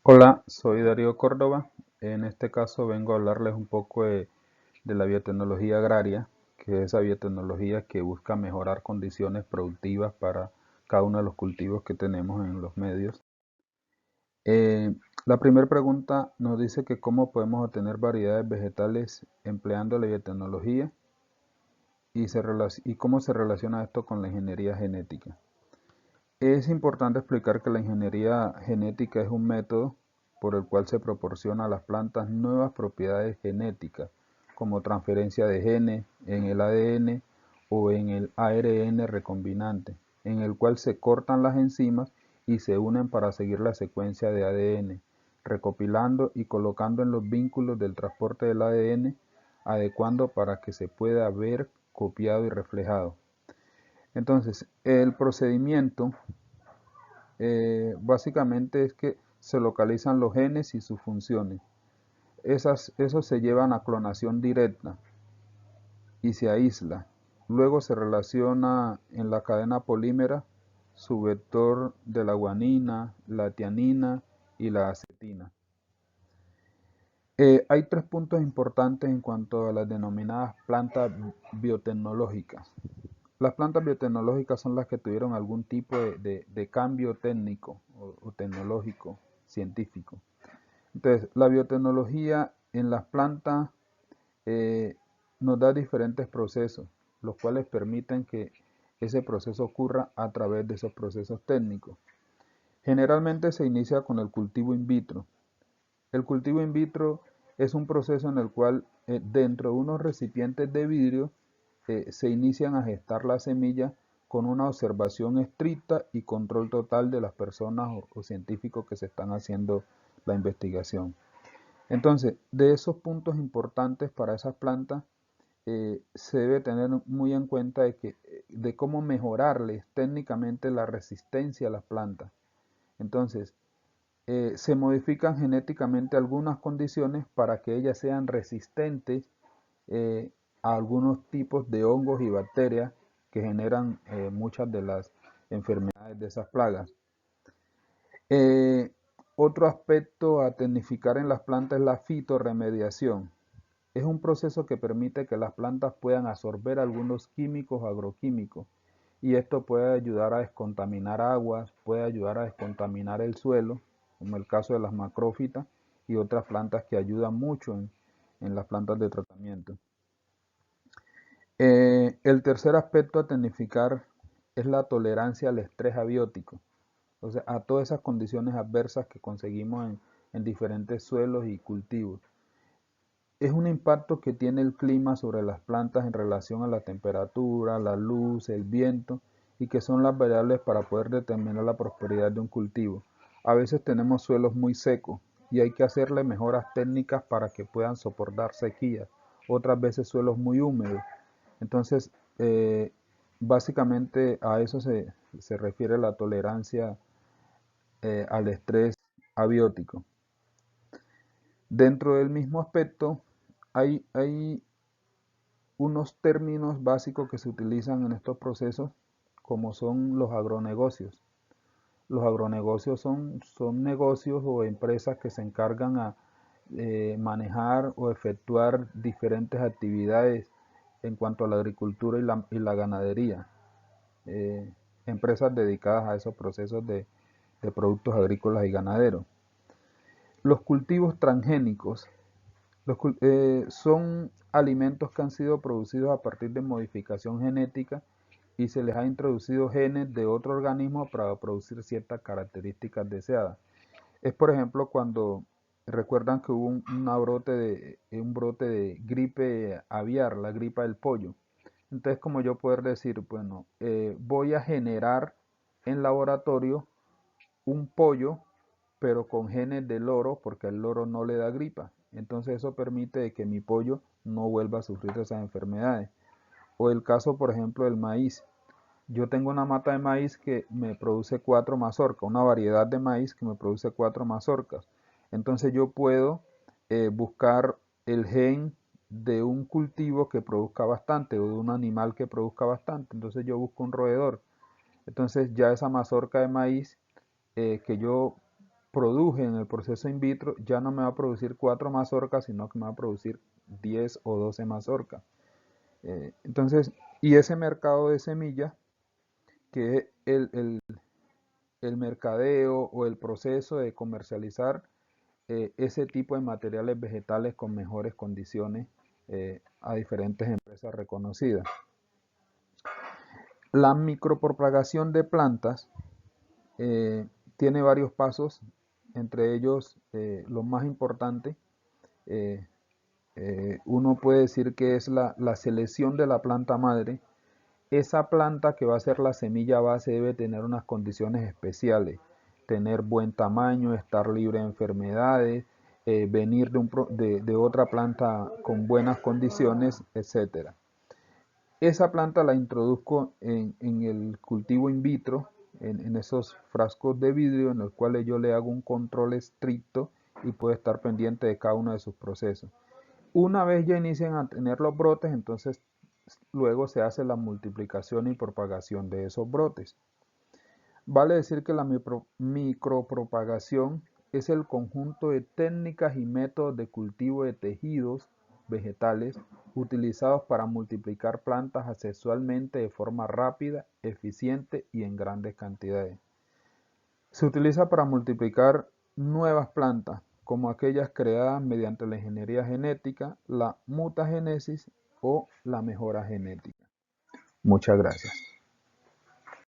Hola, soy Darío Córdoba. En este caso vengo a hablarles un poco de la biotecnología agraria, que es esa biotecnología que busca mejorar condiciones productivas para cada uno de los cultivos que tenemos en los medios. La primera pregunta nos dice que cómo podemos obtener variedades vegetales empleando la biotecnología y cómo se relaciona esto con la ingeniería genética. Es importante explicar que la ingeniería genética es un método por el cual se proporciona a las plantas nuevas propiedades genéticas, como transferencia de genes en el ADN o en el ARN recombinante, en el cual se cortan las enzimas y se unen para seguir la secuencia de ADN, recopilando y colocando en los vínculos del transporte del ADN, adecuando para que se pueda ver copiado y reflejado. Entonces, el procedimiento básicamente es que se localizan los genes y sus funciones. Esos se llevan a clonación directa y se aísla. Luego se relaciona en la cadena polímera su vector de la guanina, la tianina y la acetina. Hay tres puntos importantes en cuanto a las denominadas plantas biotecnológicas. Las plantas biotecnológicas son las que tuvieron algún tipo de cambio técnico o tecnológico, científico. Entonces, la biotecnología en las plantas eh, nos da diferentes procesos, los cuales permiten que ese proceso ocurra a través de esos procesos técnicos. Generalmente se inicia con el cultivo in vitro. El cultivo in vitro es un proceso en el cual dentro de unos recipientes de vidrio se inician a gestar las semillas con una observación estricta y control total de las personas o científicos que se están haciendo la investigación. Entonces, de esos puntos importantes para esas plantas, se debe tener muy en cuenta de cómo mejorarles técnicamente la resistencia a las plantas. Entonces, se modifican genéticamente algunas condiciones para que ellas sean resistentes eh, a algunos tipos de hongos y bacterias que generan muchas de las enfermedades de esas plagas. Eh, Otro aspecto a tecnificar en las plantas es la fitorremediación. Es un proceso que permite que las plantas puedan absorber algunos químicos o agroquímicos y esto puede ayudar a descontaminar aguas, puede ayudar a descontaminar el suelo, como el caso de las macrófitas y otras plantas que ayudan mucho en las plantas de tratamiento. El tercer aspecto a tecnificar es la tolerancia al estrés abiótico, o sea, a todas esas condiciones adversas que conseguimos en diferentes suelos y cultivos. Es un impacto que tiene el clima sobre las plantas en relación a la temperatura, la luz, el viento y que son las variables para poder determinar la prosperidad de un cultivo. A veces tenemos suelos muy secos y hay que hacerle mejoras técnicas para que puedan soportar sequías. Otras veces suelos muy húmedos. Entonces, básicamente a eso se refiere la tolerancia al estrés abiótico. Dentro del mismo aspecto, hay unos términos básicos que se utilizan en estos procesos, como son los agronegocios. Los agronegocios son negocios o empresas que se encargan a manejar o efectuar diferentes actividades en cuanto a la agricultura y la ganadería. Eh, Empresas dedicadas a esos procesos de productos agrícolas y ganaderos. Los cultivos transgénicos son alimentos que han sido producidos a partir de modificación genética y se les ha introducido genes de otro organismo para producir ciertas características deseadas. Es por ejemplo cuando recuerdan que hubo un brote de gripe aviar, la gripa del pollo. Entonces, como yo poder decir, bueno, voy a generar en laboratorio un pollo, pero con genes de loro, porque el loro no le da gripa. Entonces eso permite que mi pollo no vuelva a sufrir esas enfermedades. O el caso, por ejemplo, del maíz. Yo tengo una mata de maíz que me produce 4 mazorcas, una variedad de maíz que me produce 4 mazorcas. Entonces yo puedo buscar el gen de un cultivo que produzca bastante o de un animal que produzca bastante. Entonces yo busco un roedor. Entonces ya esa mazorca de maíz que yo produje en el proceso in vitro ya no me va a producir 4 mazorcas, sino que me va a producir 10 o 12 mazorcas. Entonces, y ese mercado de semillas, que es el mercadeo o el proceso de comercializar ese tipo de materiales vegetales con mejores condiciones a diferentes empresas reconocidas. La micropropagación de plantas tiene varios pasos, entre ellos lo más importante, uno puede decir que es la selección de la planta madre. Esa planta que va a ser la semilla base debe tener unas condiciones especiales, tener buen tamaño, estar libre de enfermedades, venir de otra planta con buenas condiciones, etc. Esa planta la introduzco en el cultivo in vitro, en esos frascos de vidrio en los cuales yo le hago un control estricto y puedo estar pendiente de cada uno de sus procesos. Una vez ya inician a tener los brotes, entonces luego se hace la multiplicación y propagación de esos brotes. Vale decir que la micropropagación es el conjunto de técnicas y métodos de cultivo de tejidos vegetales utilizados para multiplicar plantas asexualmente de forma rápida, eficiente y en grandes cantidades. Se utiliza para multiplicar nuevas plantas, como aquellas creadas mediante la ingeniería genética, la mutagénesis o la mejora genética. Muchas gracias.